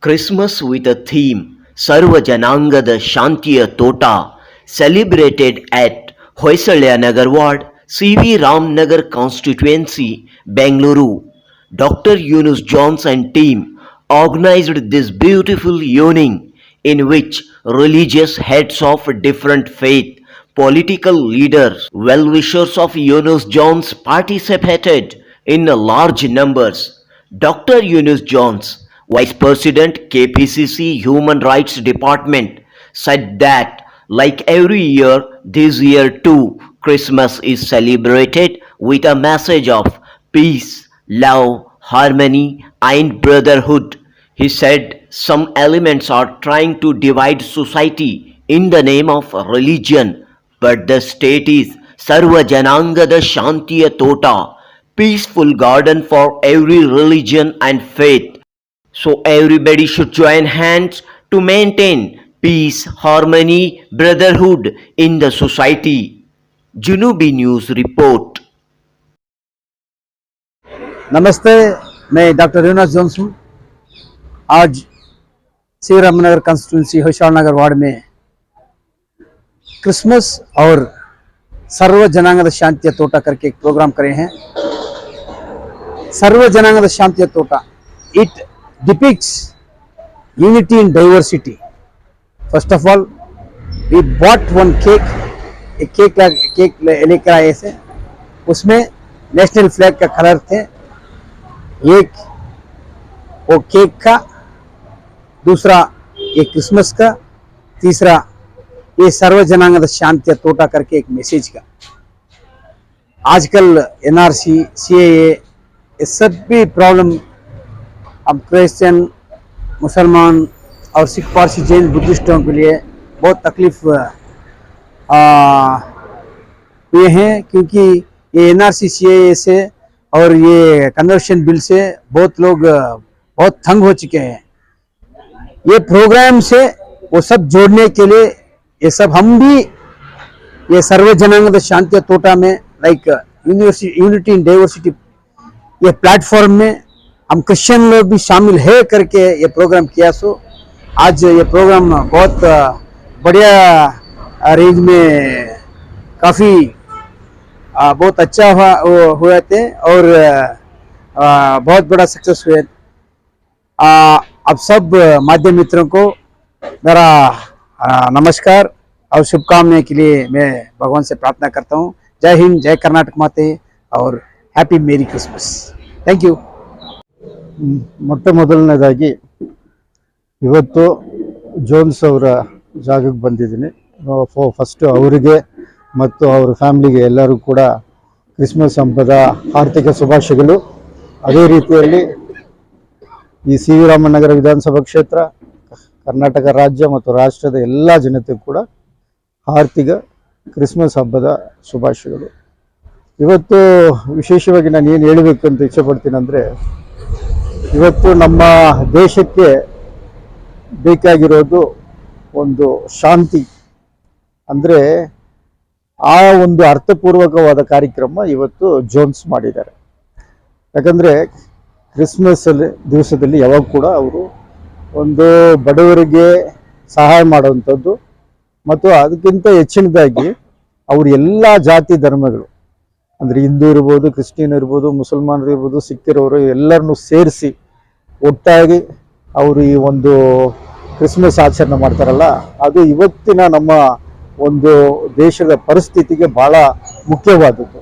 Christmas with a theme Sarva Janangad Shaantiya Toot celebrated at Hoysalya Ward, CV Ramnagar constituency, Bengaluru. Dr. Yoonas Jones Team organized this beautiful evening in which religious heads of different faith, political leaders, well-wishers of Yoonas Jones participated in large numbers. Dr. Yoonas Jones, Vice President KPCC Human Rights Department, said that like every year, this year too, Christmas is celebrated with a message of peace, love, harmony, and brotherhood. He said some elements are trying to divide society in the name of religion, but the state is Sarva Janangad Shaantiya Toot, peaceful garden for every religion and faith. So everybody should join hands to maintain peace, harmony, brotherhood in the society. Junubi News report. नमस्ते, मैं doctor यूनास Jones हूँ। आज CV Ramnagar constituency होशियार नगर ward में Christmas और सर्व जनांगद शांतिया तोटा करके एक प्रोग्राम करे हैं। सर्व जनांगद शांतिया तोटा, it depicts unity in diversity. First of all, we bought one cake, एक केक लेकर आए थे। उसमें नेशनल फ्लैग का कलर थे। एक वो केक का, दूसरा ये क्रिसमस का, तीसरा ये सर्व जनांगद शांतिया तोटा करके एक मैसेज का। आजकल NRC, CAA ये सब भी प्रॉब्लम अब क्रिश्चियन, मुसलमान और सिख, पारसी, जैन, बुद्धिस्टों के लिए बहुत तकलीफ हुए हैं, क्योंकि ये NRC, CAA से और ये कन्वर्शन बिल से बहुत लोग बहुत तंग हो चुके हैं। ये प्रोग्राम से वो सब जोड़ने के लिए ये सब हम भी ये सर्व जनांगद शांतिया तोटा में लाइक यूनिटी इन डाइवर्सिटी ये प्लेटफॉर्म में हम क्रिश्चियन लोग भी शामिल है करके ये प्रोग्राम किया। सो आज ये प्रोग्राम बहुत बढ़िया रेंज में काफ़ी बहुत अच्छा हुए थे और बहुत बड़ा सक्सेस हुए। अब सब माध्यम मित्रों को मेरा नमस्कार और शुभकामनाएं के लिए मैं भगवान से प्रार्थना करता हूँ। जय हिंद, जय कर्नाटक माते और हैप्पी मेरी क्रिसमस। Thank you. ಮೊಟ್ಟ ಮೊದಲನೇದಾಗಿ ಇವತ್ತು ಜೋನ್ಸ್ ಅವರ ಜಾಗಕ್ಕೆ ಬಂದಿದ್ದೀನಿ. ಫಸ್ಟ್ ಅವರಿಗೆ ಮತ್ತು ಅವರ ಫ್ಯಾಮಿಲಿಗೆ ಎಲ್ಲರೂ ಕೂಡ ಕ್ರಿಸ್ಮಸ್ ಹಬ್ಬದ ಆರ್ಥಿಕ ಶುಭಾಶಯಗಳು. ಅದೇ ರೀತಿಯಲ್ಲಿ ಈ CV ರಾಮನಗರ ವಿಧಾನಸಭಾ ಕ್ಷೇತ್ರ, ಕರ್ನಾಟಕ ರಾಜ್ಯ ಮತ್ತು ರಾಷ್ಟ್ರದ ಎಲ್ಲ ಜನತೆಗೂ ಕೂಡ ಆರ್ಥಿಕ ಕ್ರಿಸ್ಮಸ್ ಹಬ್ಬದ ಶುಭಾಶಯಗಳು. ಇವತ್ತು ವಿಶೇಷವಾಗಿ ನಾನು ಏನು ಹೇಳಬೇಕು ಅಂತ ಇಚ್ಛೆಪಡ್ತೀನಿ ಅಂದರೆ, ಇವತ್ತು ನಮ್ಮ ದೇಶಕ್ಕೆ ಬೇಕಾಗಿರೋದು ಒಂದು ಶಾಂತಿ. ಅಂದರೆ ಆ ಒಂದು ಅರ್ಥಪೂರ್ವಕವಾದ ಕಾರ್ಯಕ್ರಮ ಇವತ್ತು ಜೋನ್ಸ್ ಮಾಡಿದ್ದಾರೆ. ಯಾಕಂದರೆ ಕ್ರಿಸ್ಮಸ್ ದಿವಸದಲ್ಲಿ ಯಾವಾಗ ಕೂಡ ಅವರು ಒಂದು ಬಡವರಿಗೆ ಸಹಾಯ ಮಾಡುವಂಥದ್ದು ಮತ್ತು ಅದಕ್ಕಿಂತ ಹೆಚ್ಚಿನದಾಗಿ ಅವರು ಎಲ್ಲ ಜಾತಿ ಧರ್ಮಗಳು ಅಂದರೆ ಹಿಂದೂ ಇರ್ಬೋದು, ಕ್ರಿಶ್ಚಿಯನ್ ಇರ್ಬೋದು, ಮುಸಲ್ಮಾನರು ಇರ್ಬೋದು, ಸಿಖ್ಖರವರು ಎಲ್ಲರನ್ನೂ ಸೇರಿಸಿ ಒಟ್ಟಾಗಿ ಅವರು ಈ ಒಂದು ಕ್ರಿಸ್ಮಸ್ ಆಚರಣೆ ಮಾಡ್ತಾರಲ್ಲ, ಅದು ಇವತ್ತಿನ ನಮ್ಮ ಒಂದು ದೇಶದ ಪರಿಸ್ಥಿತಿಗೆ ಭಾಳ ಮುಖ್ಯವಾದದ್ದು.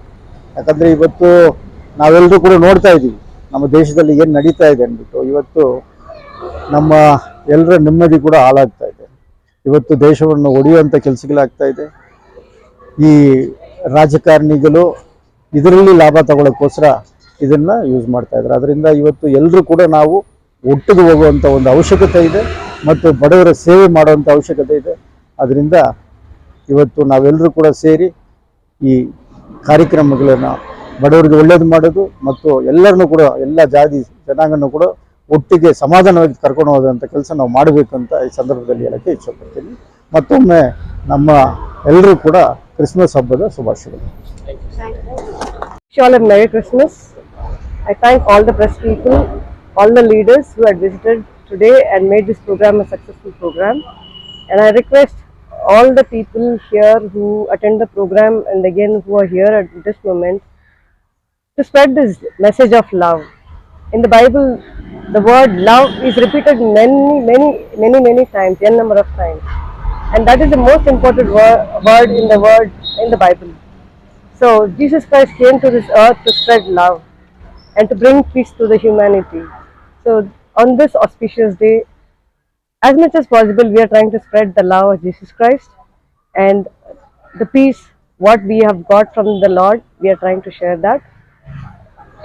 ಯಾಕಂದರೆ ಇವತ್ತು ನಾವೆಲ್ಲರೂ ಕೂಡ ನೋಡ್ತಾ ಇದ್ದೀವಿ ನಮ್ಮ ದೇಶದಲ್ಲಿ ಏನು ನಡೀತಾ ಇದೆ ಅಂದ್ಬಿಟ್ಟು. ಇವತ್ತು ನಮ್ಮ ಎಲ್ಲರ ನೆಮ್ಮದಿ ಕೂಡ ಹಾಳಾಗ್ತಾ ಇದೆ. ಇವತ್ತು ದೇಶವನ್ನು ಒಡೆಯುವಂಥ ಕೆಲಸಗಳಾಗ್ತಾ ಇದೆ. ಈ ರಾಜಕಾರಣಿಗಳು ಇದರಲ್ಲಿ ಲಾಭ ತಗೊಳ್ಳೋಕ್ಕೋಸ್ಕರ ಇದನ್ನು ಯೂಸ್ ಮಾಡ್ತಾ ಇದ್ದಾರೆ. ಅದರಿಂದ ಇವತ್ತು ಎಲ್ಲರೂ ಕೂಡ ನಾವು ಒಟ್ಟಿಗೆ ಹೋಗುವಂಥ ಒಂದು ಅವಶ್ಯಕತೆ ಇದೆ ಮತ್ತು ಬಡವರ ಸೇವೆ ಮಾಡುವಂಥ ಅವಶ್ಯಕತೆ ಇದೆ. ಅದರಿಂದ ಇವತ್ತು ನಾವೆಲ್ಲರೂ ಕೂಡ ಸೇರಿ ಈ ಕಾರ್ಯಕ್ರಮಗಳನ್ನು ಬಡವರಿಗೆ ಒಳ್ಳೇದು ಮಾಡೋದು ಮತ್ತು ಎಲ್ಲರನ್ನೂ ಕೂಡ ಎಲ್ಲ ಜಾತಿ ಜನಾಂಗನೂ ಕೂಡ ಒಟ್ಟಿಗೆ ಸಮಾಧಾನವಾಗಿ ಕರ್ಕೊಂಡು ಹೋದಂಥ ಕೆಲಸ ನಾವು ಮಾಡಬೇಕು ಅಂತ ಈ ಸಂದರ್ಭದಲ್ಲಿ ಹೇಳೋಕ್ಕೆ ಇಷ್ಟಪಡ್ತೀನಿ. ಮತ್ತೊಮ್ಮೆ ನಮ್ಮ ಎಲ್ಲರೂ ಕೂಡ ಕ್ರಿಸ್ಮಸ್ ಹಬ್ಬದ ಶುಭಾಶಯಗಳು. Wish all a Merry Christmas. I thank all the press people, all the leaders who had visited today and made this program a successful program. And I request all the people here who attend the program and again who are here at this moment to spread this message of love. In the Bible, the word love is repeated many times, n number of times, and that is the most important word in the Bible. So Jesus Christ came to this earth to spread love and to bring peace to the humanity. So on this auspicious day, as much as possible, we are trying to spread the love of Jesus Christ and the peace what we have got from the Lord. We are trying to share that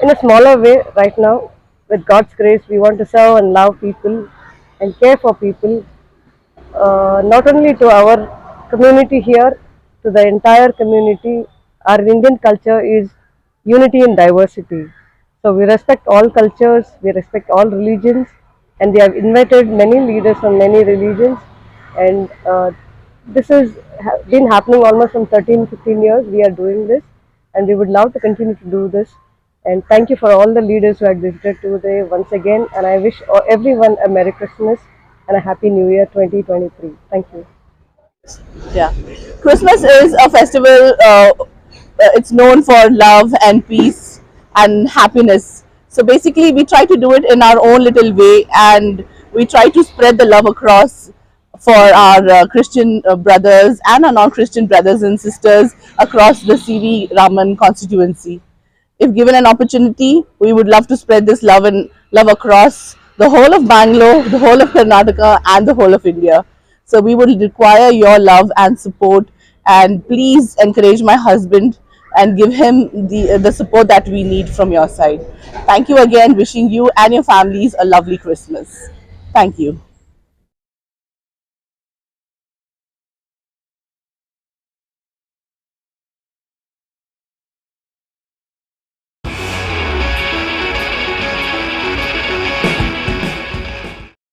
in a smaller way right now. With God's grace, we want to serve and love people and care for people, not only to our community here, to the entire community. Our Indian culture is unity in diversity. So we respect all cultures, we respect all religions, and we have invited many leaders from many religions. And this has been happening almost from 13-15 years. We are doing this, and we would love to continue to do this. And thank you for all the leaders who had visited today once again. And I wish everyone a Merry Christmas and a Happy New Year 2023. Thank you. Yeah, Christmas is a festival. It's known for love and peace and happiness. So basically, we try to do it in our own little way, and we try to spread the love across for our Christian brothers and our non-Christian brothers and sisters across the CV Raman constituency. If given an opportunity, we would love to spread this love across the whole of Bangalore, the whole of Karnataka, and the whole of India. So we would require your love and support, and please encourage my husband and give him the support that we need from your side. Thank you again. Wishing you and your families a lovely Christmas. Thank you.